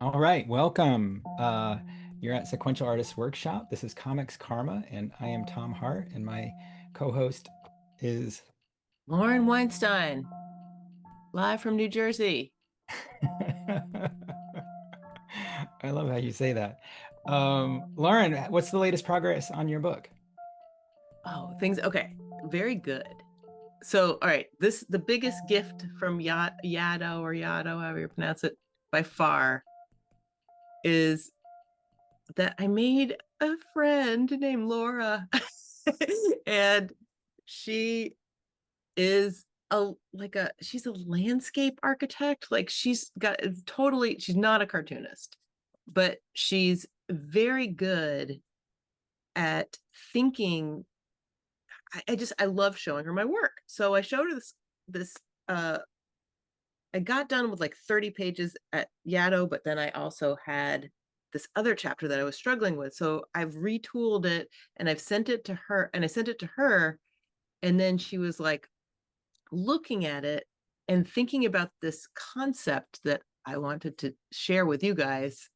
All right, welcome. You're at Sequential Artists Workshop. This is Comics Karma, and I am Tom Hart, and my co-host is Lauren Weinstein, live from New Jersey. I love how you say that. Lauren, what's the latest progress on your book? Oh, things okay. Very good. So, all right, this the biggest gift from Yado, however you pronounce it, by far, is that I made a friend named Laura. And she is she's a landscape architect. Like she's not a cartoonist, but she's very good at thinking. I love showing her my work. So I showed her this uh I got done with like 30 pages at Yaddo, but then I also had this other chapter that I was struggling with. So I've retooled it and I've sent it to her, and I sent it to her, and then she was like looking at it and thinking about this concept that I wanted to share with you guys.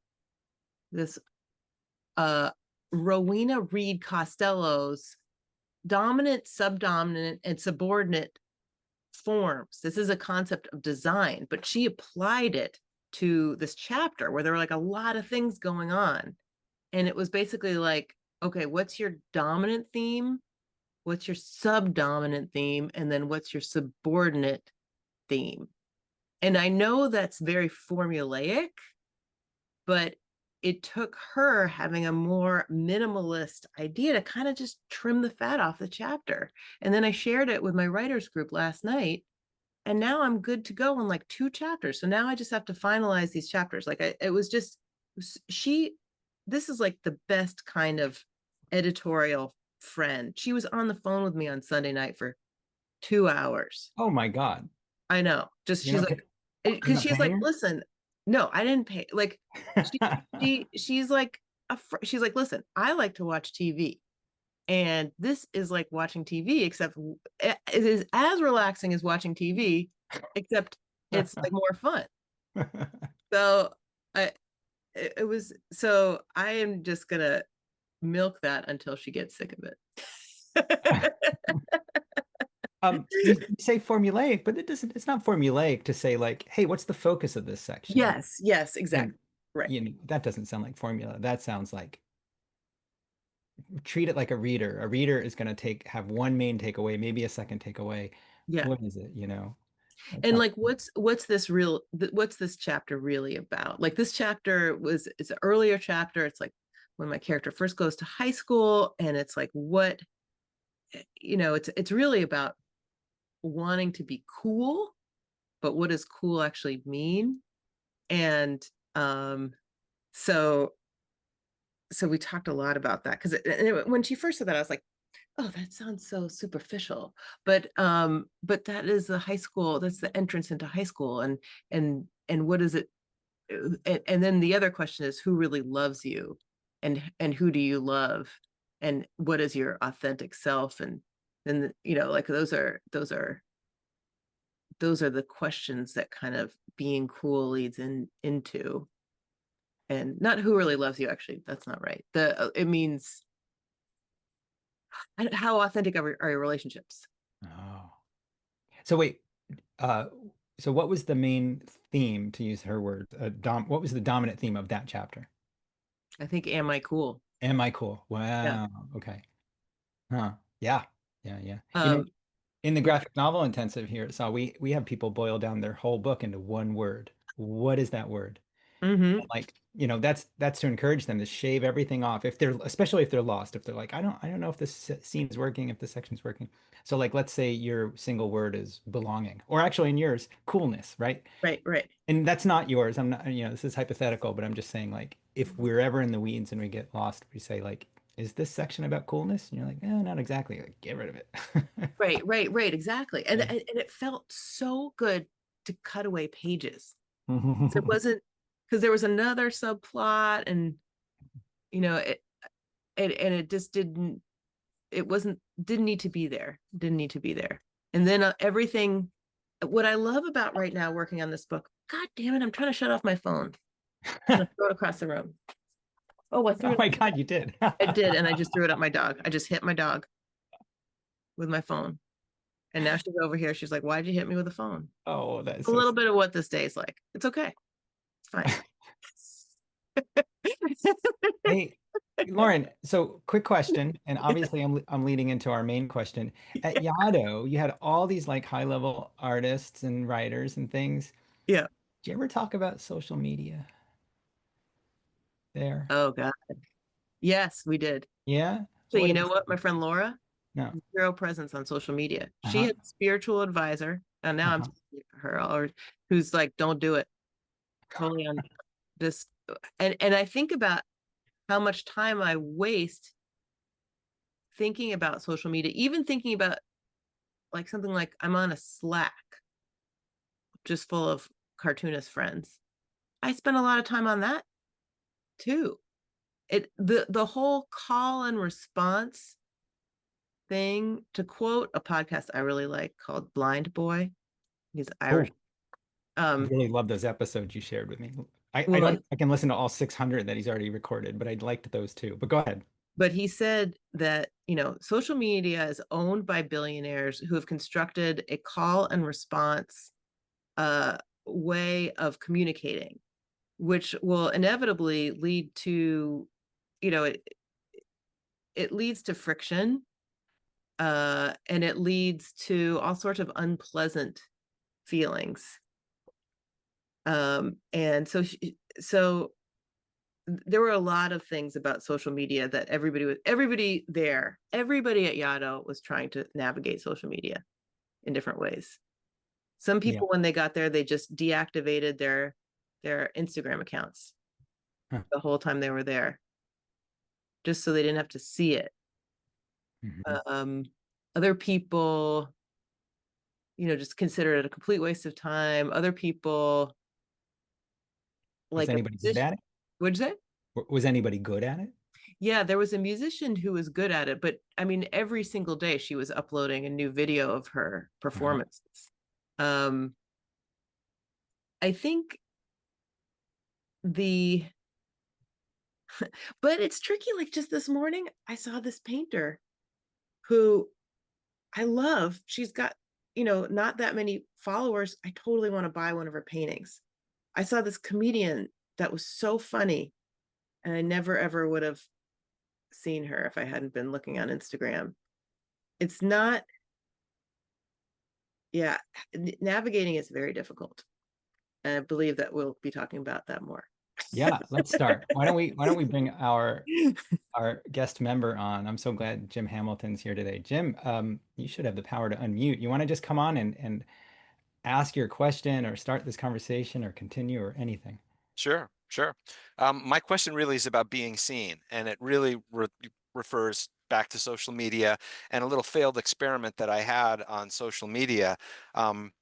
This uh Rowena Reed Costello's dominant, subdominant, and subordinate forms. This is a concept of design, but she applied it to this chapter where there were like a lot of things going on. And it was basically like, okay, what's your dominant theme? What's your subdominant theme? And then what's your subordinate theme? And I know that's very formulaic, but it took her having a more minimalist idea to kind of just trim the fat off the chapter. And then I shared it with my writers group last night, and now I'm good to go on like two chapters. So now I just have to finalize these chapters. It was just she. This is like the best kind of editorial friend. She was on the phone with me on Sunday night for 2 hours. Oh my God, I know. Just you're she's not like, you're because not she's like, paying listen, no, I didn't pay. Like, she her? she's like she's like, listen, I like to watch TV, and this is like watching TV, except it is as relaxing as watching TV, except it's like more fun. So I it was so I am just gonna milk that until she gets sick of it. You say formulaic, but it's not formulaic to say like, hey, what's the focus of this section? Yes, And exactly. Right. that doesn't sound like formula. That sounds like treat it like a reader. A reader is going to have one main takeaway, maybe a second takeaway. Yeah. What is it? That's And not. like what's this chapter really about? Like this chapter it's an earlier chapter. It's like when my character first goes to high school, and it's like what, it's really about wanting to be cool, but what does cool actually mean? And um so so we talked a lot about that, because when she first said that, I was like, oh, that sounds so superficial. But that is the high school, that's the entrance into high school. And what is it? And then the other question is, who really loves you, and who do you love, and what is your authentic self? And then, like those are the questions that kind of being cool leads into. And not who really loves you, actually, that's not right. It means, how authentic are your relationships? Oh. So wait, uh, so what was the main theme, to use her word? What was the dominant theme of that chapter? I think, am I cool? Am I cool? Yeah. Wow. Okay. Huh. Yeah. Yeah. Yeah. um In the yeah. graphic novel intensive here, so we have people boil down their whole book into one word. What is that word? Mm-hmm. Like, that's to encourage them to shave everything off if they're, especially if they're lost, if they're like, I don't know if this scene is working, if this section's working. So like, let's say your single word is belonging, or actually in yours, coolness, right? Right. And that's not yours. I'm not, this is hypothetical, but I'm just saying, like, if we're ever in the weeds and we get lost, we say like, is this section about coolness? And you're like, not exactly. Like, get rid of it. Right, exactly. And Yeah. and it felt so good to cut away pages. It wasn't, because there was another subplot, and it just didn't need to be there. Didn't need to be there. And then everything. What I love about right now working on this book, God damn it, I'm trying to shut off my phone. I'm gonna throw it across the room. Oh, I threw Oh it. my God, you did. I did, and I just threw it at my dog. I just hit my dog with my phone. And now she's over here. She's like, "Why'd you hit me with a phone?" Oh, that's A so little sad. bit of what this day is like. It's okay. It's fine. Hey, Lauren, so quick question, and obviously I'm leading into our main question. At Yado, you had all these like high-level artists and writers and things. Yeah. Did you ever talk about social media there? Oh God. Yes, we did. Yeah? So What you did know you what? My say? friend Laura, No. zero presence on social media. She Uh-huh. had a spiritual advisor, and now I'm Uh-huh. talking to her, or who's like, "Don't do it." Totally on this, and I think about how much time I waste thinking about social media, even thinking about like something like I'm on a Slack just full of cartoonist friends. I spend a lot of time on that too. The whole call and response thing, to quote a podcast I really like called Blind Boy. He's Irish. Oh, I Um, really love those episodes you shared with me. I well, don't I can listen to all 600 that he's already recorded, but I liked those too. But go ahead. but he said that, social media is owned by billionaires who have constructed a call and response uh, way of communicating, which will inevitably lead to, it leads to friction, and it leads to all sorts of unpleasant feelings. And so there were a lot of things about social media that everybody at Yado was trying to navigate social media in different ways. Some Yeah. people, when they got there, they just deactivated their Instagram accounts Huh. the whole time they were there, just so they didn't have to see it. Mhm. Um, Other people, just consider it a complete waste of time. Other people, Was like a anybody good musician, at it? what'd you say? Was anybody good at it? Yeah, there was a musician who was good at it, but I mean, every single day she was uploading a new video of her Uh-huh. performances. Um, I think the, but it's tricky. Like just this morning, I saw this painter who I love. She's got, not that many followers. I totally want to buy one of her paintings. I saw this comedian that was so funny, and I never ever would have seen her if I hadn't been looking on Instagram. It's not, yeah, navigating is very difficult. And I believe that we'll be talking about that more. Yeah, let's start. Why don't we bring our guest member on? I'm so glad Jim Hamilton's here today. Jim, you should have the power to unmute. You want to just come on and ask your question or start this conversation or continue or anything? Sure, sure. My question really is about being seen, and it really refers back to social media and a little failed experiment that I had on social media. Um,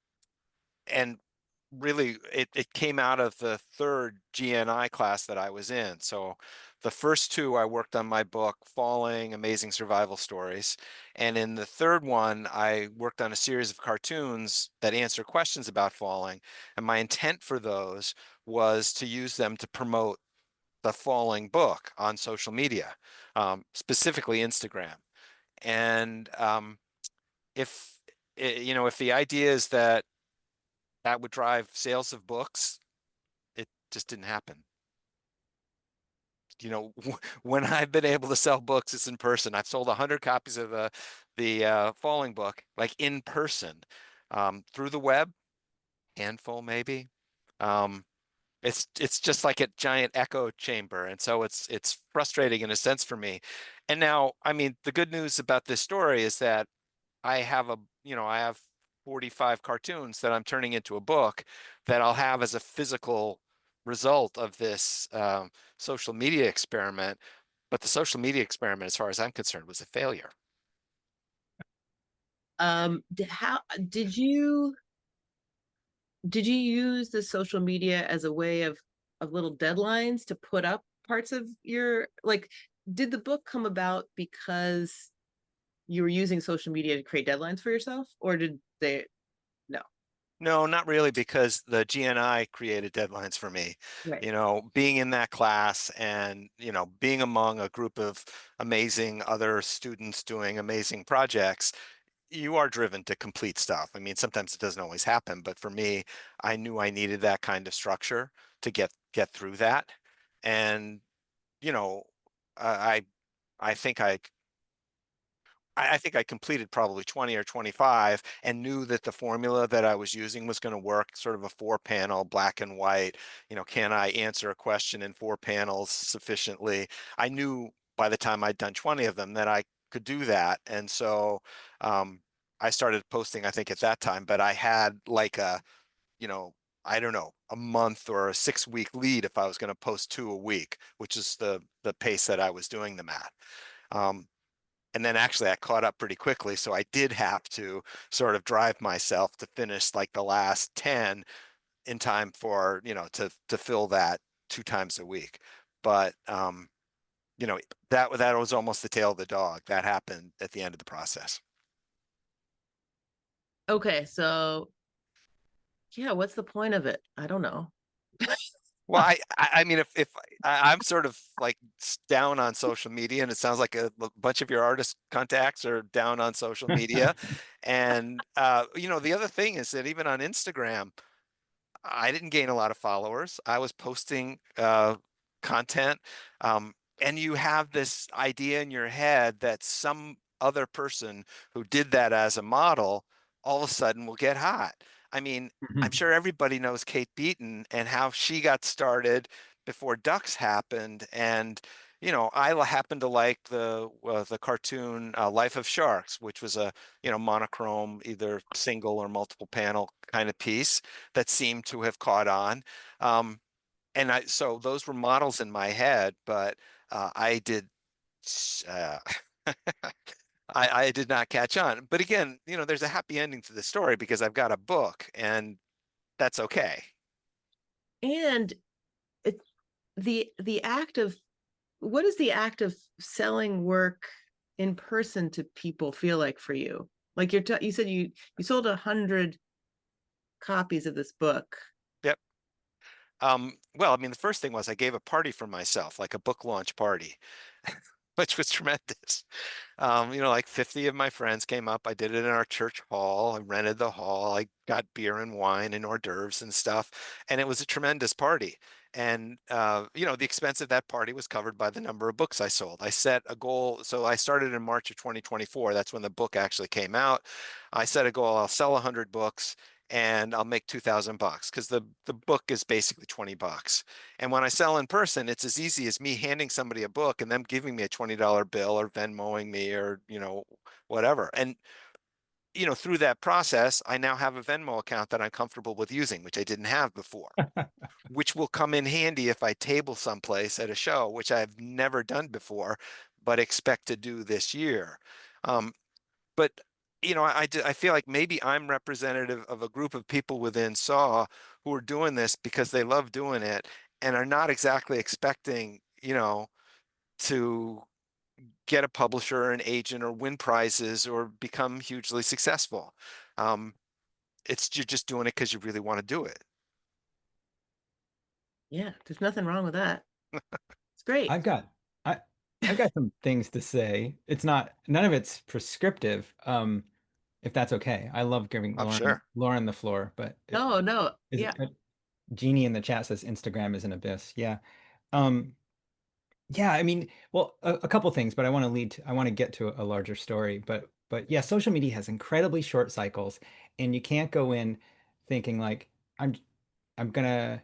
and really, it came out of the third GNI class that I was in. So the first two, I worked on my book, Falling, Amazing Survival Stories. And in the third one, I worked on a series of cartoons that answer questions about falling. And my intent for those was to use them to promote the Falling book on social media, specifically Instagram. And if if the idea is that that would drive sales of books, it just didn't happen. When I've been able to sell books, it's in person. I've sold 100 copies of the Falling book, like in person, through the web, handful maybe. Um, it's just like a giant echo chamber, and so it's frustrating in a sense for me. And now, I mean, the good news about this story is that I have 45 cartoons that I'm turning into a book that I'll have as a physical result of this social media experiment. But the social media experiment, as far as I'm concerned, was a failure. How did you use the social media as a way of little deadlines to put up parts of your, like, did the book come about because you were using social media to create deadlines for yourself, or did they? No. No, not really, because the GNI created deadlines for me. Right. You know, being in that class and, being among a group of amazing other students doing amazing projects, you are driven to complete stuff. I mean, sometimes it doesn't always happen, but for me, I knew I needed that kind of structure to get through that. And, you know, I I think I think I completed probably 20 or 25 and knew that the formula that I was using was going to work, sort of a four panel black and white. Can I answer a question in four panels sufficiently? I knew by the time I'd done 20 of them that I could do that. And so um, I started posting, I think at that time, but I had like you know, I don't know, a month or a 6 week lead if I was going to post two a week, which is the pace that I was doing them at. Um, and then actually I caught up pretty quickly. So I did have to sort of drive myself to finish like the last 10 in time for, to fill that two times a week. But you know, that was almost the tail of the dog. That happened at the end of the process. Okay, so yeah, what's the point of it? I don't know. Well, I mean, if I'm sort of like down on social media, and it sounds like a bunch of your artist contacts are down on social media, and the other thing is that even on Instagram, I didn't gain a lot of followers. I was posting content, and you have this idea in your head that some other person who did that as a model all of a sudden will get hot. I mean, I'm Mhm. sure everybody knows Kate Beaton and how she got started before Ducks happened, and I happen to like the cartoon Life of Sharks, which was a monochrome, either single or multiple panel kind of piece that seemed to have caught on. And so those were models in my head, but I did, uh, I did not catch on. But again, there's a happy ending to the story because I've got a book, and that's okay. And it, the act of what does the act of selling work in person to people feel like for you? Like you said you sold 100 copies of this book. Yep. Well, I mean, the first thing was I gave a party for myself, like a book launch party, which was tremendous. Like 50 of my friends came up. I did it in our church hall. I rented the hall. I got beer and wine and hors d'oeuvres and stuff. And it was a tremendous party. And, the expense of that party was covered by the number of books I sold. I set a goal. So I started in March of 2024. That's when the book actually came out. I set a goal. I'll sell 100 books and I'll make 2,000 bucks because the book is basically 20 bucks. And when I sell in person, it's as easy as me handing somebody a book and them giving me a $20 bill or Venmoing me or, whatever. And, through that process, I now have a Venmo account that I'm comfortable with using, which I didn't have before, which will come in handy if I table someplace at a show, which I've never done before, but expect to do this year. Um, but I feel like maybe I'm representative of a group of people within SAW who are doing this because they love doing it and are not exactly expecting, to get a publisher or an agent or win prizes or become hugely successful. Um, you're just doing it because you really want to do it. Yeah, there's nothing wrong with that. It's great. I've got I I've got some things to say. It's not none of it's prescriptive. If that's okay. I love giving I'm Lauren sure. Lauren the floor, but No, no. is Yeah. it Jeannie in the chat says Instagram is an abyss. Yeah. Um, yeah, I mean, well, a couple things, but I want to get to a larger story. But yeah, social media has incredibly short cycles, and you can't go in thinking like I'm I'm gonna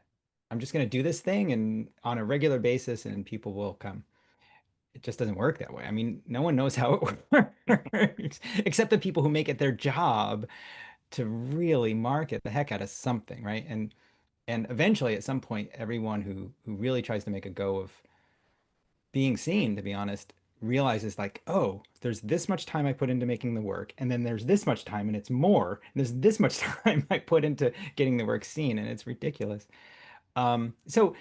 I'm just gonna do this thing and on a regular basis and people will come. It just doesn't work that way. I mean, no one knows how it works except the people who make it their job to really market the heck out of something, right? And eventually at some point everyone who really tries to make a go of being seen, to be honest, realizes like, oh, there's this much time I put into making the work, and then there's this much time, and it's more. And there's this much time I put into getting the work seen, and it's ridiculous. So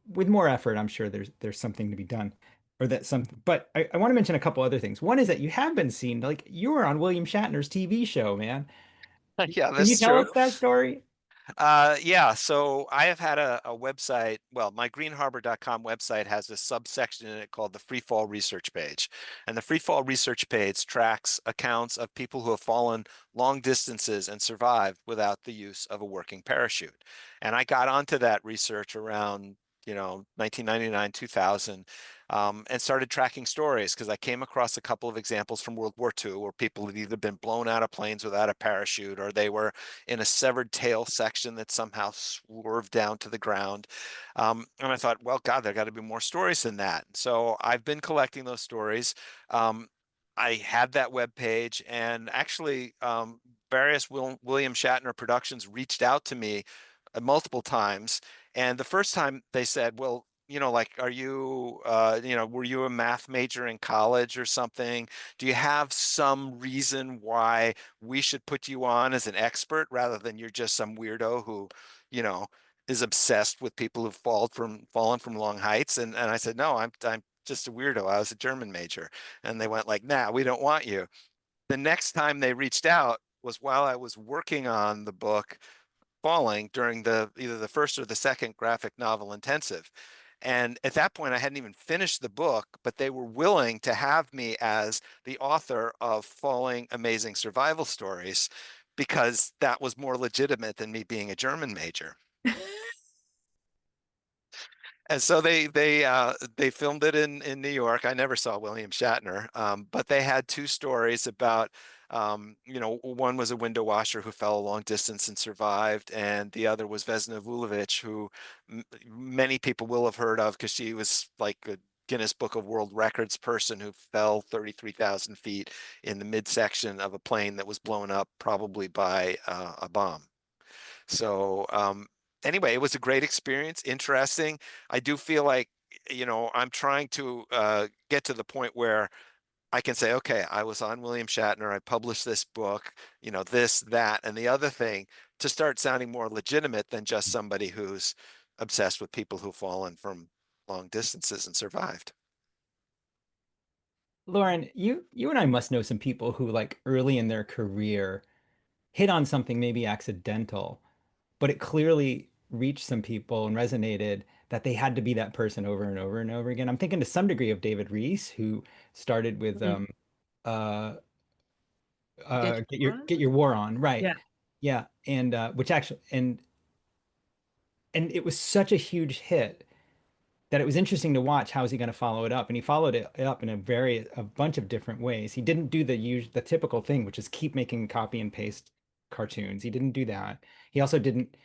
with more effort, I'm sure there's something to be done, or that some. But I want to mention a couple other things. One is that you have been seen, like you were on William Shatner's TV show, man. Yeah, Can you that's tell true. us that story? Yeah, so I have had a website. Well, my greenharbor.com website has a subsection in it called the free fall research page. And the free fall research page tracks accounts of people who have fallen long distances and survived without the use of a working parachute. And I got onto that research around, 1999, 2000, and started tracking stories because I came across a couple of examples from World War II where people had either been blown out of planes without a parachute or they were in a severed tail section that somehow swerved down to the ground. And I thought, well, God, there got to be more stories than that. So I've been collecting those stories. Um, I had that web page, and actually, various William Shatner productions reached out to me multiple times. And the first time they said, well, like, are you, were you a math major in college or something? Do you have some reason why we should put you on as an expert rather than you're just some weirdo who, you know, is obsessed with people who've fallen from long heights? And I said, no, I'm just a weirdo. I was a German major. And they went like, nah, we don't want you. The next time they reached out was while I was working on the book Falling during the either the first or the second graphic novel intensive. And at that point, I hadn't even finished the book, but they were willing to have me as the author of Falling Amazing Survival Stories because that was more legitimate than me being a German major. And so they filmed it in New York. I never saw William Shatner, but they had two stories about one was a window washer who fell a long distance and survived, and the other was Vesna Vulovic, who many people will have heard of because she was like a Guinness Book of World Records person who fell 33,000 feet in the midsection of a plane that was blown up, probably by a bomb. So anyway, it was a great experience, interesting. I do feel like, I'm trying to get to the point where I can say, okay, I was on William Shatner, I published this book, this, that, and the other thing to start sounding more legitimate than just somebody who's obsessed with people who've fallen from long distances and survived. Lauren, you and I must know some people who like early in their career hit on something maybe accidental, but it clearly reached some people and resonated that they had to be that person over and over and over again. I'm thinking to some degree of David Rees, who started with Mhm. uh Get you on? Get Your War On, right. Yeah. Yeah, and which actually and it was such a huge hit that it was interesting to watch how is he going to follow it up, and he followed it up in a bunch of different ways. He didn't do the typical thing, which is keep making copy and paste cartoons. He didn't do that. He also didn't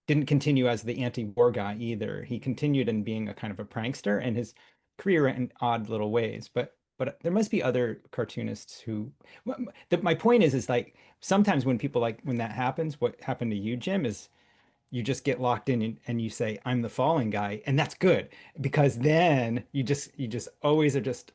continue as the anti-war guy either. He continued in being a kind of a prankster, and his career went in odd little ways. But there must be other cartoonists who. My point is like sometimes when people like when that happens, what happened to you, Jim, is you just get locked in and you say I'm the falling guy, and that's good because then you just always are just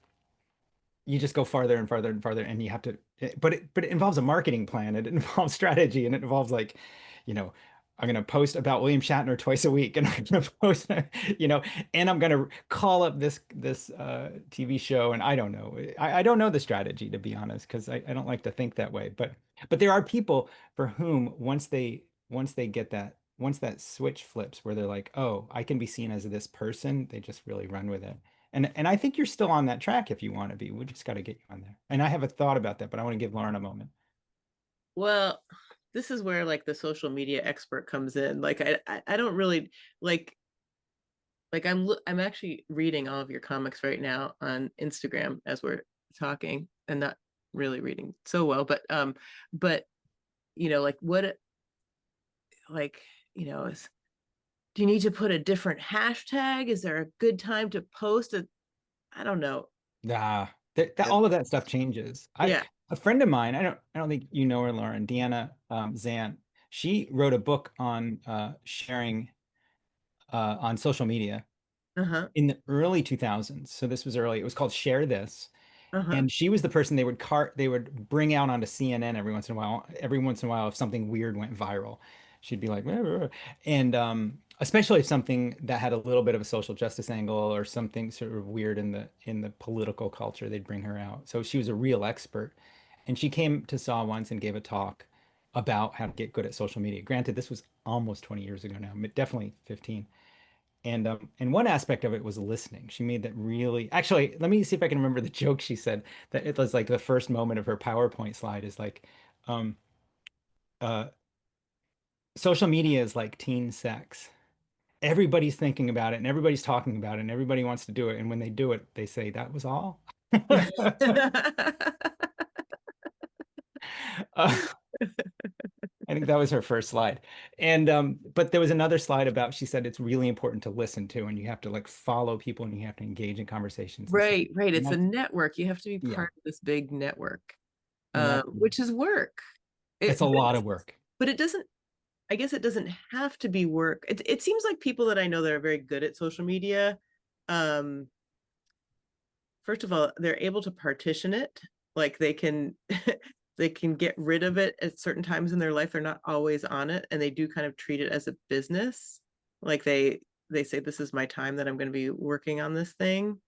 you just go farther and farther and farther, and you have to but it involves a marketing plan, it involves strategy, and it involves like you know I'm going to post about William Shatner twice a week, and I'm going to post you know and I'm going to call up this TV show, and I don't know, I don't know the strategy, to be honest, because I don't like to think that way, but there are people for whom once they get that once that switch flips where they're like, oh, I can be seen as this person, they just really run with it. And I think you're still on that track if you want to be. We just got to get you on there. And I have a thought about that, but I want to give Lauren a moment. Well, this is where like the social media expert comes in. Like I don't really like I'm actually reading all of your comics right now on Instagram as we're talking, and not really reading so well, but like what like is do you need to put a different hashtag? Is there a good time to post it? I don't know. Yeah, that And all of that stuff changes. Yeah. A friend of mine, I don't think you know her, Lauren, Deanna Zant. She wrote a book on sharing on social media Uh-huh. in the early 2000s. So this was early. It was called Share This. Uh-huh. And she was the person they would bring out onto CNN every once in a while if something weird went viral. She'd be like, "Rah, rah, rah." And especially if something that had a little bit of a social justice angle or something sort of weird in the political culture, they'd bring her out. So she was a real expert. And she came to SAW once and gave a talk about how to get good at social media. Granted, this was almost 20 years ago now, but definitely 15. And one aspect of it was listening. She made that really, actually, let me see if I can remember the joke she said, that it was like the first moment of her PowerPoint slide is like, um, uh, social media is like teen sex. Everybody's thinking about it and everybody's talking about it and everybody wants to do it. And when they do it, they say, that was all. Uh, I think that was her first slide. And but there was another slide about she said it's really important to listen to and you have to like follow people and you have to engage in conversations and stuff. Right, right. And It's a that's network. You have to be yeah. part of this big network, And that which is work. it's It, a but, lot of work. but it doesn't, I guess it doesn't have to be work. It seems like people that I know that are very good at social media, um, first of all, they're able to partition it. Like they can they can get rid of it at certain times in their life. They're not always on it, and they do kind of treat it as a business. Like they say, this is my time that I'm going to be working on this thing.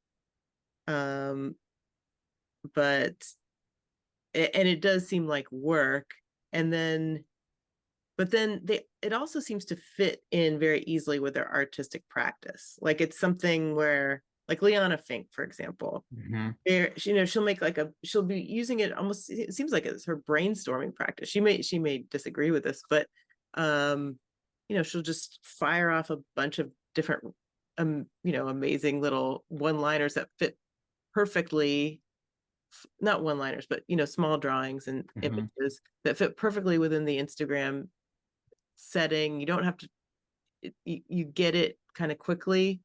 Um, but and it does seem like work. And then but then they it also seems to fit in very easily with their artistic practice. Like it's something where, like Liana Fink, for example, Mhm. she'll make like she'll be using it almost, it seems like it's her brainstorming practice. She may disagree with this, but she'll just fire off a bunch of different amazing little one liners that fit perfectly, not one liners, but small drawings and Mhm. images that fit perfectly within the Instagram setting. You don't have to, you get it kind of quickly.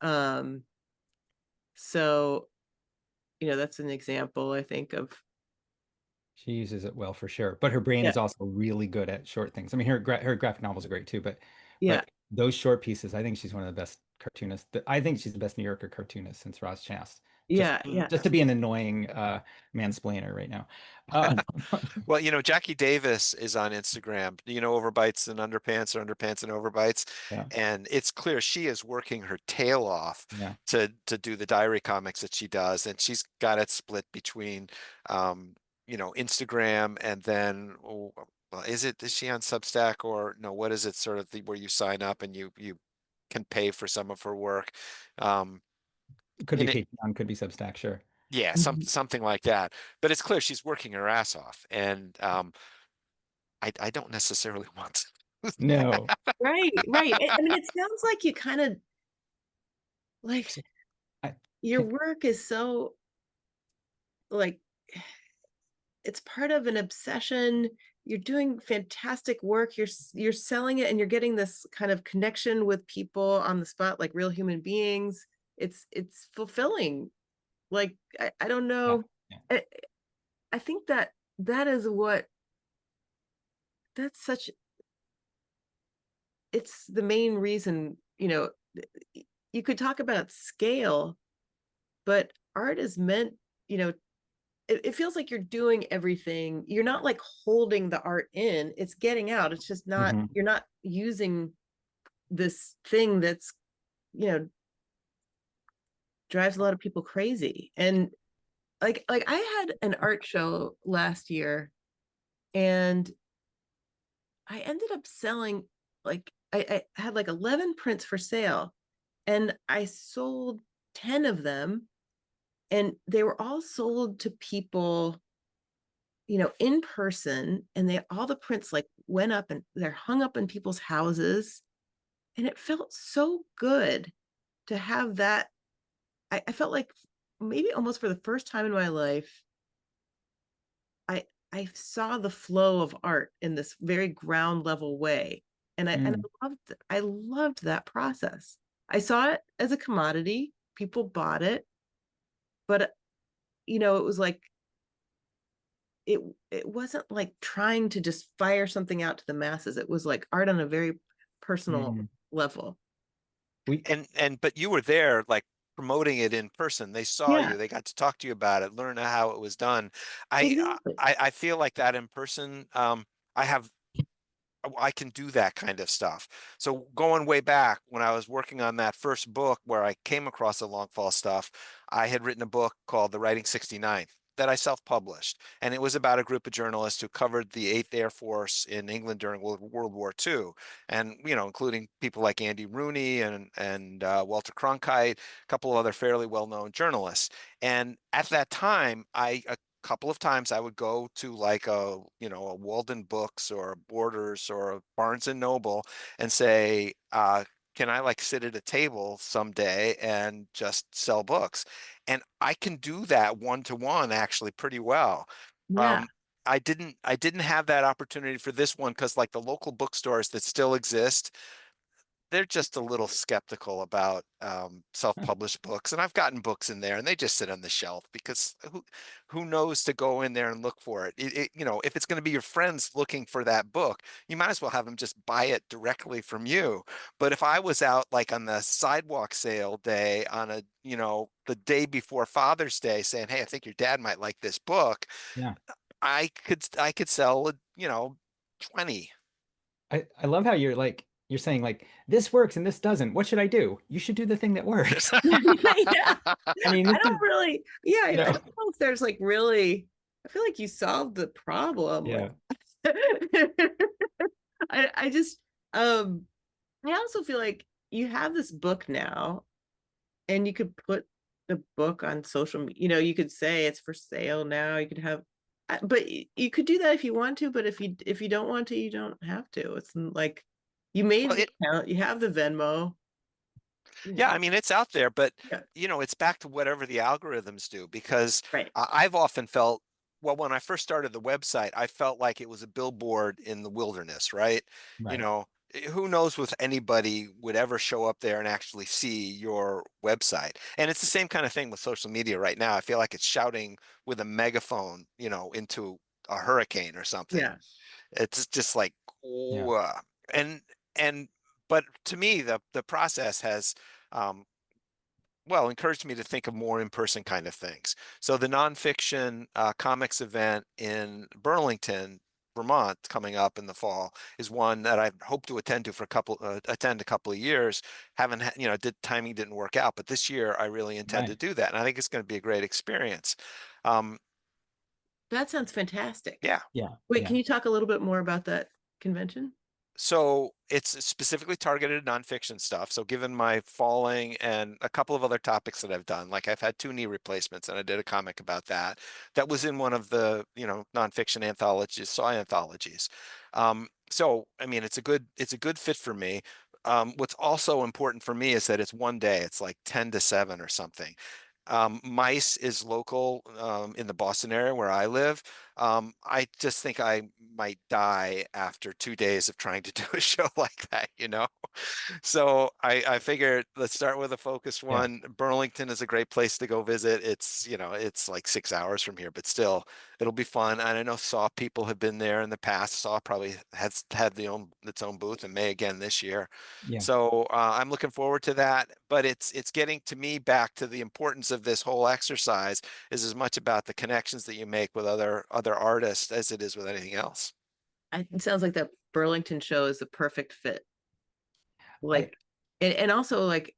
um so that's an example, I think, of. She uses it well for sure, but her brain Yeah, is also really good at short things. I mean, her graphic novels are great too, yeah, but those short pieces, I think she's one of the best cartoonists. I think she's the best New Yorker cartoonist since Roz Chast. Just yeah, yeah. just to be an annoying mansplainer right now. Uh, Well, Jackie Davis is on Instagram, overbites and underpants or underpants and overbites. yeah, And it's clear she is working her tail off yeah. to do the diary comics that she does. And she's got it split between, Instagram and then, well, is she on Substack or no, what is it sort of where you sign up and you can pay for some of her work? Um, Could be and it, Patreon, could be Substack, sure. yeah, Mhm. something like that. But it's clear she's working her ass off. And I don't necessarily want to do No. Right, right. I mean, it sounds like you kind of like So I your can work is so, like, it's part of an obsession. You're doing fantastic work. You're selling it, and you're getting this kind of connection with people on the spot, like real human beings. It's fulfilling. Like I don't yeah, know. yeah. I, I think that is what, that's such, it's the main reason. You could talk about scale, but art is meant, you know it feels like you're doing everything. You're not like holding the art in, it's getting out. It's just not, Mhm. you're not using this thing that's, you know drives a lot of people crazy. And like I had an art show last year, and I ended up selling, like, I had like 11 prints for sale, and I sold 10 of them, and they were all sold to people, in person, and they all the prints like went up and they're hung up in people's houses. And it felt so good to have that. I felt like maybe almost for the first time in my life, I saw the flow of art in this very ground level way. And Mm. I loved that process. I saw it as a commodity. People bought it, but it was like, it it wasn't like trying to just fire something out to the masses. It was like art on a very personal Mm. level. We but you were there like promoting it in person. They saw Yeah, you, they got to talk to you about it, learn how it was done. I exactly. I feel like that in person. I have I can do that kind of stuff. So going way back when I was working on that first book where I came across the long fall stuff, I had written a book called The Writing 69. that I self-published, and it was about a group of journalists who covered the 8th Air Force in England during World War II, and including people like Andy Rooney and Walter Cronkite, a couple of other fairly well-known journalists. And at that time, a couple of times I would go to like a Walden Books or a Borders or a Barnes and Noble and say, can I like sit at a table someday and just sell books? And I can do that one-to-one actually pretty well. Yeah. Um, I didn't have that opportunity for this one because like the local bookstores that still exist, they're just a little skeptical about self-published books, and I've gotten books in there, and they just sit on the shelf because who knows to go in there and look for it. If it's going to be your friends looking for that book, you might as well have them just buy it directly from you. But if I was out like on the sidewalk sale day on the day before Father's Day saying, "Hey, I think your dad might like this book," Yeah. I could sell 20. I love how you're saying like this works and this doesn't. What should I do? You should do the thing that works. Yeah. I mean, I this is, don't really, yeah, you I know, don't know if there's like really, I feel like you solved the problem. Like, yeah, I just, um, I also feel like you have this book now, and you could put the book on social media. You could say it's for sale now. You could have, but you could do that if you want to. But if you don't want to, you don't have to. It's like you made Well, the account. You have the Venmo. You yeah, know, I mean, it's out there, but yeah, it's back to whatever the algorithms do because right. I've often felt, well, when I first started the website, I felt like it was a billboard in the wilderness, right? You right. know, who knows if anybody would ever show up there and actually see your website. And it's the same kind of thing with social media right now. I feel like it's shouting with a megaphone, into a hurricane or something. Yeah. It's just like, Yeah. and and but to me, the process has um, well encouraged me to think of more in-person kind of things. So the nonfiction comics event in Burlington, Vermont, coming up in the fall is one that I hope to attend a couple of years. Haven't timing didn't work out, but this year I really intend to Right. do that, and I think it's going to be a great experience. Um, That sounds fantastic. yeah. Yeah. Wait, can Yeah. you talk a little bit more about that convention? So it's specifically targeted nonfiction stuff. So given my falling and a couple of other topics that I've done, like I've had 2 knee replacements and I did a comic about that. That was in one of the, nonfiction anthologies, Saw anthologies. So I mean it's a good fit for me. What's also important for me is that it's one day, it's like 10 to 7 or something. Mice is local in the Boston area where I live. I just think I might die after 2 days of trying to do a show like that. So I figured let's start with a focused Yeah. one. Burlington is a great place to go visit. It's like 6 hours from here, but still, it'll be fun. And I know Saw people have been there in the past. Saw probably has had its own booth and may again this year. Yeah. So I'm looking forward to that. But it's getting to me back to the importance of this whole exercise is as much about the connections that you make with other artists as it is with anything else. It sounds like that Burlington show is the perfect fit. I Like, and also like,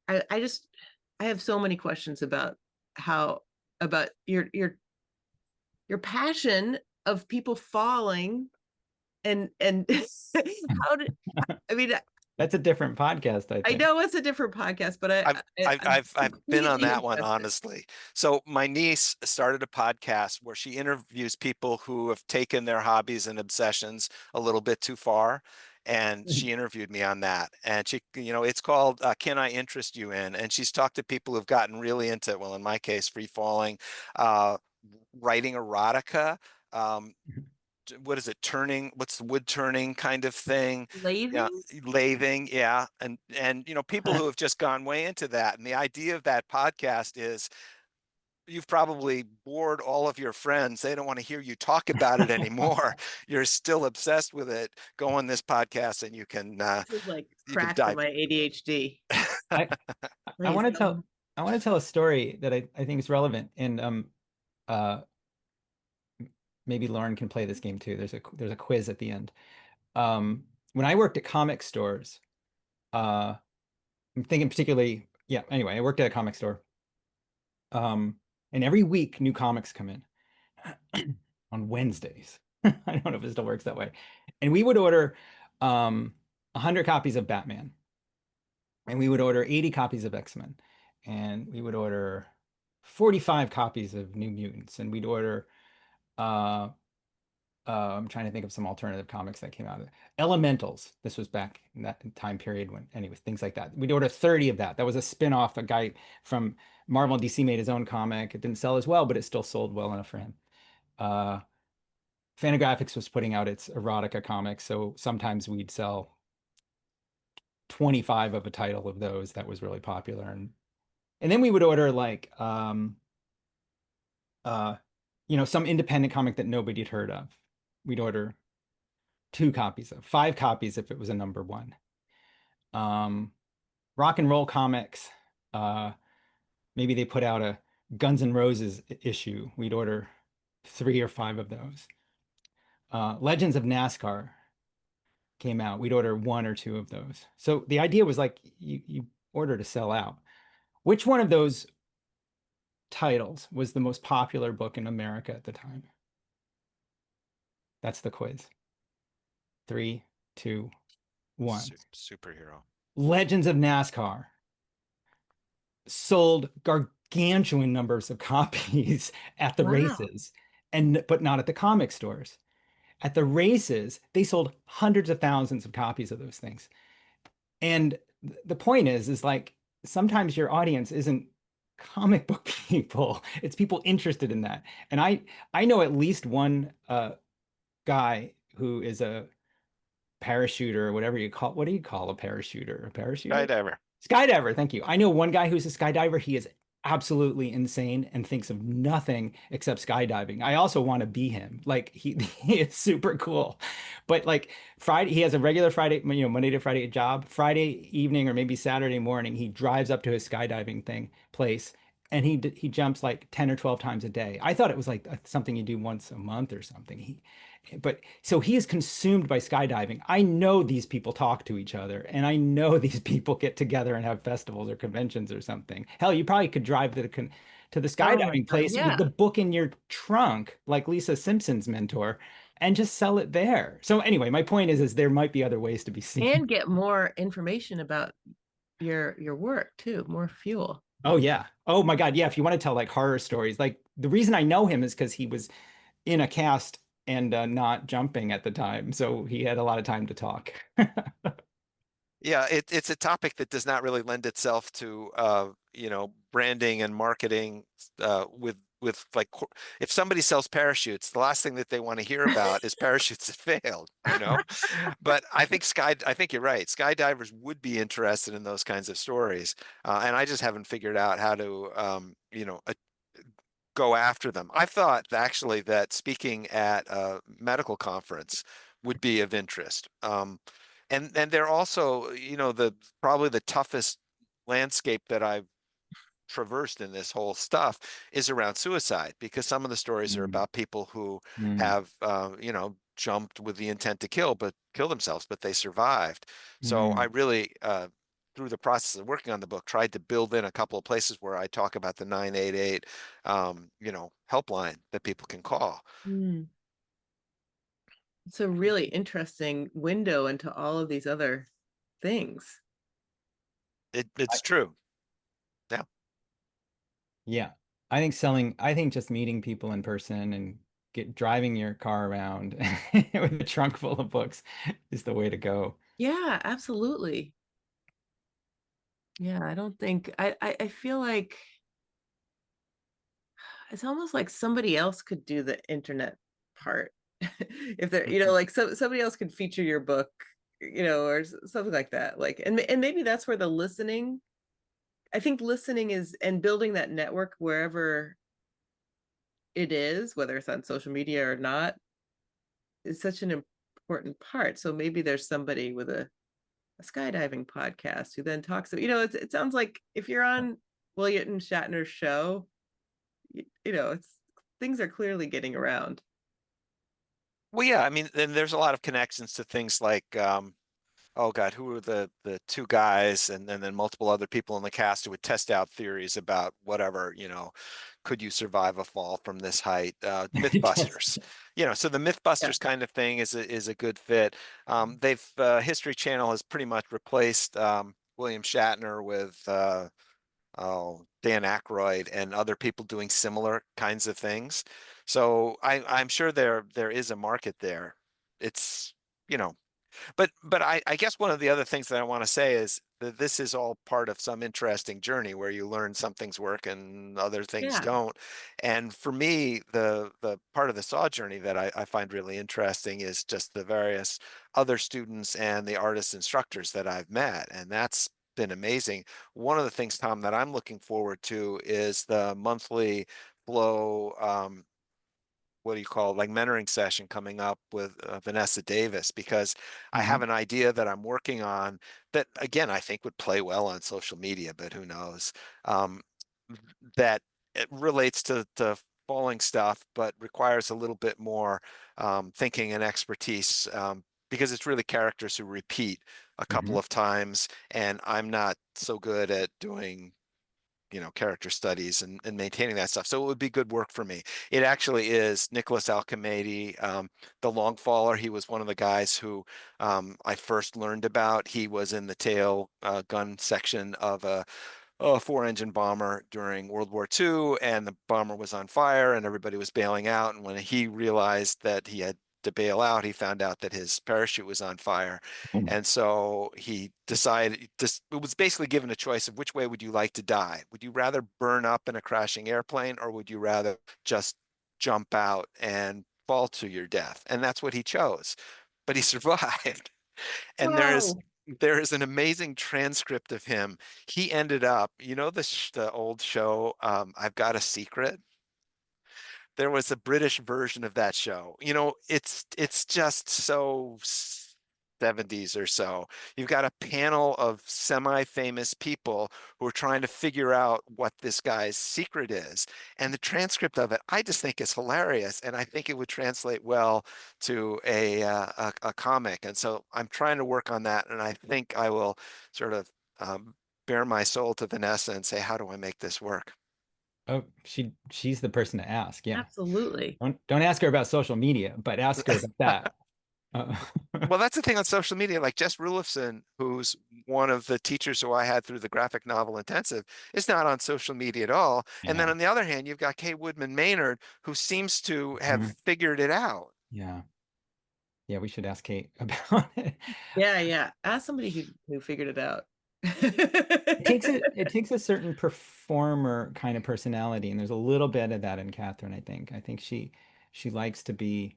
I just, I have so many questions about how, about your passion of people falling, and how did, I mean, That's a different podcast, I I think. know it's a different podcast, but I've I've I'm I've I've been on completely that one, interested. honestly. So my niece started a podcast where she interviews people who have taken their hobbies and obsessions a little bit too far. And she interviewed me on that. And it's called Can I Interest You In? And she's talked to people who've gotten really into, well, in my case, free falling, uh, writing erotica, um, what is it, turning, what's the wood turning kind of thing? Yeah, Lathing? lathing, yeah. And people who have just gone way into that. And the idea of that podcast is you've probably bored all of your friends. They don't want to hear you talk about it anymore. You're still obsessed with it. Go on this podcast and you can This is like you can crack for dive. my ADHD. I I Please want to go. tell a story that I think is relevant, and uh maybe Lauren can play this game too. There's a quiz at the end. When I worked at comic stores, I'm thinking particularly, yeah, anyway, I worked at a comic store. Um And every week, new comics come in on Wednesdays. I don't know if it still works that way. And we would order 100 copies of Batman, and we would order 80 copies of X-Men, and we would order 45 copies of New Mutants, and we'd order uh, I'm trying to think of some alternative comics that came out of it. Elementals. This was back in that time period when, anyways, things like that. We'd order 30 of that. That was a spin-off. A guy from Marvel and DC made his own comic. It didn't sell as well, but it still sold well enough for him. Uh, Fantagraphics was putting out its erotica comics, so sometimes we'd sell 25 of a title of those that was really popular. And then we would order like uh some independent comic that nobody had heard of. We'd order 2 copies of, 5 copies if it was a number one. Rock and roll comics, maybe they put out a Guns N' Roses issue. We'd order 3 or 5 of those. Legends of NASCAR came out. We'd order 1 or 2 of those. So the idea was like you order to sell out. Which one of those titles was the most popular book in America at the time? That's the quiz. 3, 2, 1. Superhero. Legends of NASCAR sold gargantuan numbers of copies at the Wow. races, but not at the comic stores. At the races, they sold hundreds of thousands of copies of those things. And the point is like sometimes your audience isn't comic book people, it's people interested in that. And I know at least one guy who is a parachuter or whatever you call, what do you call a parachuter? A parachuter? Skydiver. Skydiver, thank you. I know one guy who's a skydiver. He is absolutely insane and thinks of nothing except skydiving. I also want to be him. Like he is super cool. But like Friday, he has a regular Friday, Monday to Friday job. Friday evening or maybe Saturday morning, he drives up to his skydiving place and he jumps like 10 or 12 times a day. I thought it was like something you do once a month or something. But so he is consumed by skydiving. I know these people talk to each other, and I know these people get together and have festivals or conventions or something. Hell, you probably could drive to the Oh my skydiving God. place with Yeah. the book in your trunk, like Lisa Simpson's mentor, and just sell it there. So anyway, my point is there might be other ways to be seen. And get more information about your work too, more fuel. Oh yeah. Oh my God. Yeah. If you want to tell like horror stories, like the reason I know him is because he was in a cast and not jumping at the time, so he had a lot of time to talk. Yeah, it's a topic that does not really lend itself to branding and marketing with like if somebody sells parachutes, the last thing that they want to hear about is parachutes that failed. But I think you're right. Skydivers would be interested in those kinds of stories, and I just haven't figured out how to go after them. I thought actually that speaking at a medical conference would be of interest. And they're also, the probably the toughest landscape that I've traversed in this whole stuff is around suicide, because some of the stories are Mm, about people who mm, have, jumped with the intent to kill themselves, but they survived. So I mm. really, through the process of working on the book, tried to build in a couple of places where I talk about the 988, helpline that people can call. Mm. It's a really interesting window into all of these other things. It's true. Yeah. Yeah. I think just meeting people in person and driving your car around with a trunk full of books is the way to go. Yeah, absolutely. Yeah, I don't think I feel like it's almost like somebody else could do the internet part. If they're, like somebody else could feature your book, or something like that. Like, and maybe that's where the listening, I think listening is, and building that network wherever it is, whether it's on social media or not, is such an important part. So maybe there's somebody with a skydiving podcast who then talks about, it sounds like if you're on William Shatner's show, it's things are clearly getting around. Well, yeah, I mean, then there's a lot of connections to things like oh God, who were the two guys and then multiple other people in the cast who would test out theories about whatever, could you survive a fall from this height? Just Mythbusters, so the Yeah. Mythbusters kind of thing is a good fit. They've History Channel has pretty much replaced William Shatner with Dan Aykroyd and other people doing similar kinds of things. So I'm sure there is a market there. It's you know but I guess one of the other things that I want to say is that this is all part of some interesting journey where you learn some things work and other things Yeah. don't. And for me, the part of the SAW journey that I find really interesting is just the various other students and the artist instructors that I've met. And that's been amazing. One of the things, Tom, that I'm looking forward to is the monthly flow what do you call it, like mentoring session coming up with Vanessa Davis because I have Mhm. an idea that I'm working on that again I think would play well on social media, but who knows? Um, that it relates to falling stuff, but requires a little bit more thinking and expertise because it's really characters who repeat a couple Mhm. of times, and I'm not so good at doing character studies and maintaining that stuff. So it would be good work for me. It actually is Nicholas Alcimedi, the long faller. He was one of the guys who I first learned about. He was in the tail gun section of a four-engine bomber during World War II, and the bomber was on fire, and everybody was bailing out. And when he realized that he had to bail out, he found out that his parachute was on fire. Mm. And so he decided, just, it was basically given a choice of which way would you like to die? Would you rather burn up in a crashing airplane, or would you rather just jump out and fall to your death? And that's what he chose. But he survived. And Wow. there is an amazing transcript of him. He ended up, the old show, I've Got a Secret. There was a British version of that show. It's just so 70s or so. You've got a panel of semi-famous people who are trying to figure out what this guy's secret is. And the transcript of it, I just think is hilarious. And I think it would translate well to a comic. And so I'm trying to work on that. And I think I will sort of bare my soul to Vanessa and say, how do I make this work? Oh, she's the person to ask. Yeah. Absolutely. Don't ask her about social media, but ask her about that. Uh, Well, that's the thing on social media. Like Jess Rulifson, who's one of the teachers who I had through the graphic novel intensive, is not on social media at all. And then yeah. on the other hand, you've got Kay Woodman Maynard, who seems to have Mhm. figured it out. Yeah. Yeah, we should ask Kate about it. Yeah, yeah. Ask somebody who figured it out. It takes a certain performer kind of personality, and there's a little bit of that in Catherine, I think. I think she likes to be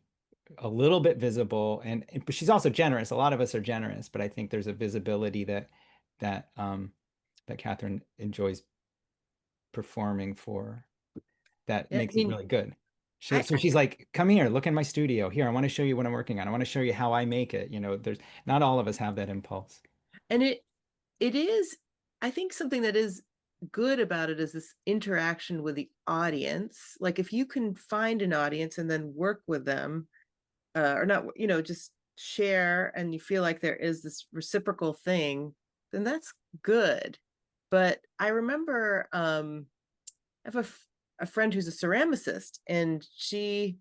a little bit visible but she's also generous. A lot of us are generous, but I think there's a visibility that Catherine enjoys performing for that Yeah, I makes it mean, really good. I So she's like, come here, look in my studio. Here, I want to show you what I'm working on. I want to show you how I make it. There's not all of us have that impulse. and it is, I think something that is good about it is this interaction with the audience. Like if you can find an audience and then work with them, or not, just share, and you feel like there is this reciprocal thing, then that's good. But I remember I have a friend who's a ceramicist, and she,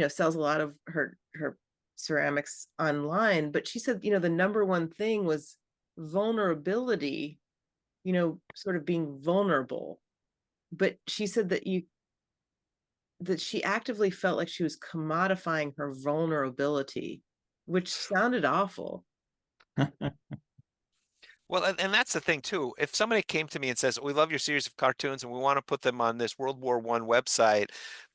sells a lot of her ceramics online. But she said, the number one thing was vulnerability, sort of being vulnerable. But she said that she actively felt like she was commodifying her vulnerability, which sounded awful. Well, and that's the thing too. If somebody came to me and says, "We love your series of cartoons and we want to put them on this World War I website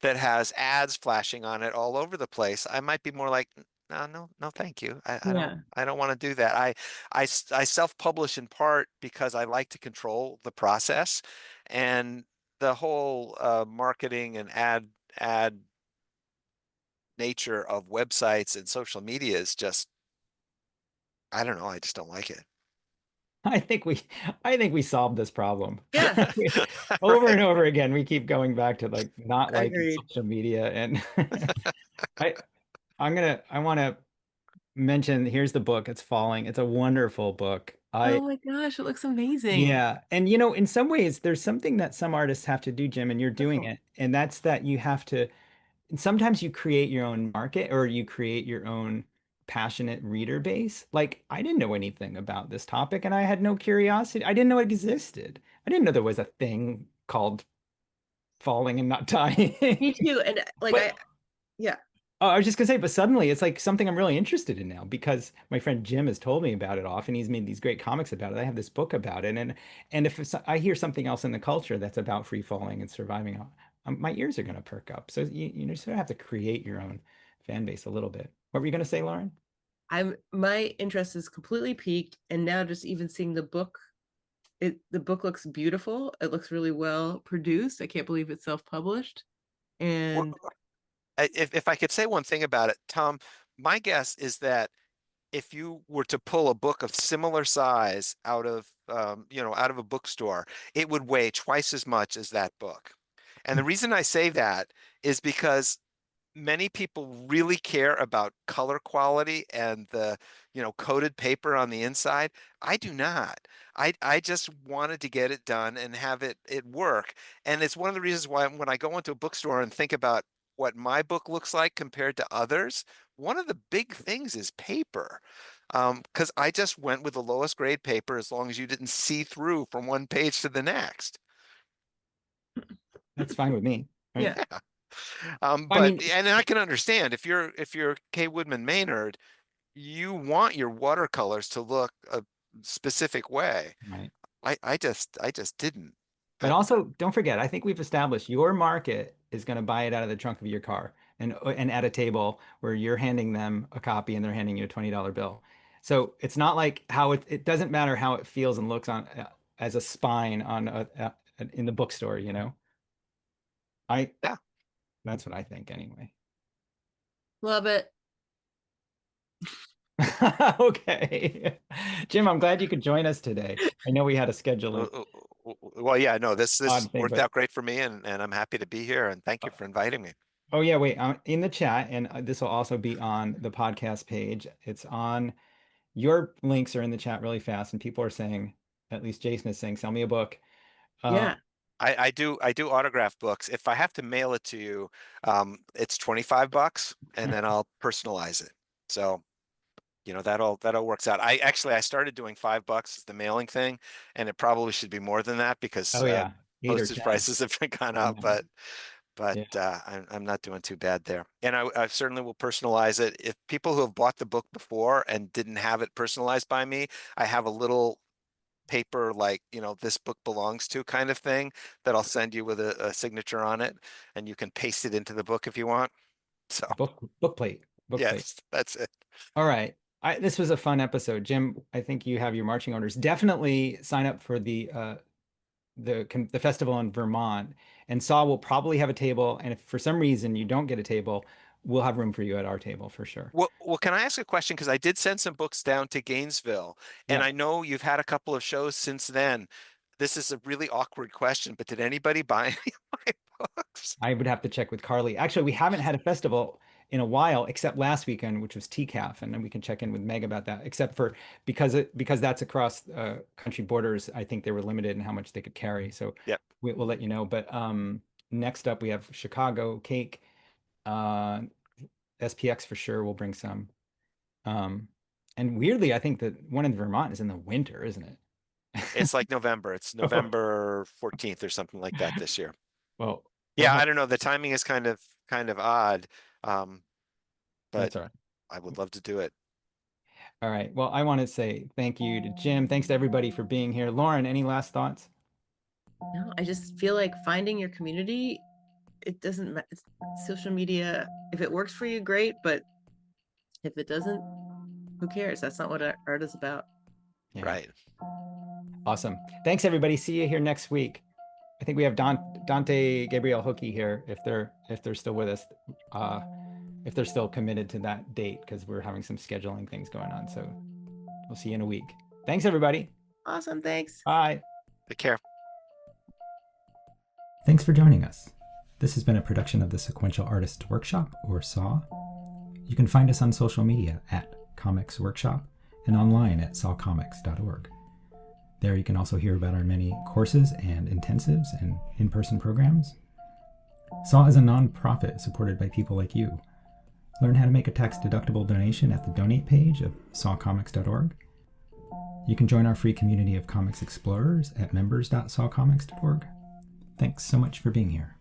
that has ads flashing on it all over the place," I might be more like, "No, no, no, thank you. Yeah. I don't want to do that. I self-publish in part because I like to control the process, and the whole marketing and ad nature of websites and social media is just, I don't know. I just don't like it." I think we I think we solved this problem. Yeah. Over Right. and over again, we keep going back to like not liking Agreed. social media and I I want to mention, here's the book. It's Falling. It's a wonderful book. Oh my gosh, it looks amazing. Yeah. And in some ways, there's something that some artists have to do, Jim, and you're doing Oh, it. And that's that you have to, and sometimes you create your own market or you create your own passionate reader base. Like, I didn't know anything about this topic and I had no curiosity. I didn't know it existed. I didn't know there was a thing called falling and not dying. me too. And like But yeah. oh, I was just gonna say, but suddenly it's like something I'm really interested in now because my friend Jim has told me about it often. He's made these great comics about it. I have this book about it, and if I hear something else in the culture that's about free falling and surviving, my ears are gonna perk up. So you sort of have to create your own fan base a little bit. What were you gonna say, Lauren? My interest is completely piqued, and now just even seeing the book, the book looks beautiful. It looks really well produced. I can't believe it's self-published. Well, And if I could say one thing about it, Tom, my guess is that if you were to pull a book of similar size out of out of a bookstore, it would weigh twice as much as that book. And the reason I say that is because many people really care about color quality and the coated paper on the inside. I do not. I just wanted to get it done and have it work. And it's one of the reasons why when I go into a bookstore and think about what my book looks like compared to others, one of the big things is paper. Because I just went with the lowest grade paper as long as you didn't see through from one page to the next. That's fine with me. yeah. Yeah. I But mean, and I can understand if you're Kay Woodman Maynard, you want your watercolors to look a specific way. right. I just didn't. But I, also, don't forget, I think we've established your market is going to buy it out of the trunk of your car and at a table where you're handing them a copy and they're handing you a $20 bill. So it's not like how it doesn't matter how it feels and looks on as a spine on in the bookstore, you know? I yeah. That's what I think anyway. Love it. Okay. Jim, I'm glad you could join us today. I know we had a Uh, scheduling uh, Well, yeah, no, this odd thing, worked but out great for me, and I'm happy to be here. And thank uh, you for inviting me. oh yeah, wait, in the chat, and this will also be on the podcast page. It's on your links are in the chat really fast, and people are saying, at least Jason is saying, sell me a book. Yeah. I do autograph books. If I have to mail it to you, it's $25, and then I'll personalize it. So that all works out. I started doing $5 as the mailing thing, and it probably should be more than that because Oh yeah, 8 or 10. postage prices have gone I up. know. But Yeah, I'm not doing too bad there. And I certainly will personalize it. If people who have bought the book before and didn't have it personalized by me, I have a little paper like this book belongs to kind of thing that I'll send you with a signature on it, and you can paste it into the book if you want. So book plate, book plate. yes, that's it. All right. This was a fun episode. Jim, I think you have your marching orders. Definitely sign up for the festival in Vermont. And Saw will probably have a table. And if for some reason you don't get a table, we'll have room for you at our table for sure. Well, can I ask a question? Because I did send some books down to Gainesville, and Yeah. I know you've had a couple of shows since then. This is a really awkward question, but did anybody buy any of my books? I would have to check with Carly. Actually, we haven't had a festival in a while, except last weekend, which was TCAF, and then we can check in with Meg about that. Except for because that's across country borders, I think they were limited in how much they could carry. So Yep. we'll let you know. But next up, we have Chicago Cake, uh, SPX for sure. We'll bring some. Um, and weirdly, I think that one in Vermont is in the winter, isn't it? It's like November. It's Oh, November 14th or something like that this year. we'll Yeah, have. I don't know. The timing is kind of odd. Um, but That's all right. I would love to do it. All right. Well, I want to say thank you to Jim. Thanks to everybody for being here. Lauren, any last thoughts? No, I just feel like finding your community, it doesn't matter. Social media, if it works for you, great. But if it doesn't, who cares? That's not what art is about. Yeah. Right. Awesome. Thanks, everybody. See you here next week. I think we have Dante Gabriel Hookie here if they're still with us, uh, if they're still committed to that date because we're having some scheduling things going on. So we'll see you in a week. Thanks, everybody. Awesome. Thanks. Bye. Take care. Thanks for joining us. This has been a production of the Sequential Artists Workshop, or SAW. You can find us on social media at Comics Workshop and online at sawcomics.org. There you can also hear about our many courses and intensives and in-person programs. SAW is a nonprofit supported by people like you. Learn how to make a tax-deductible donation at the donate page of sawcomics.org. You can join our free community of comics explorers at members.sawcomics.org. Thanks so much for being here.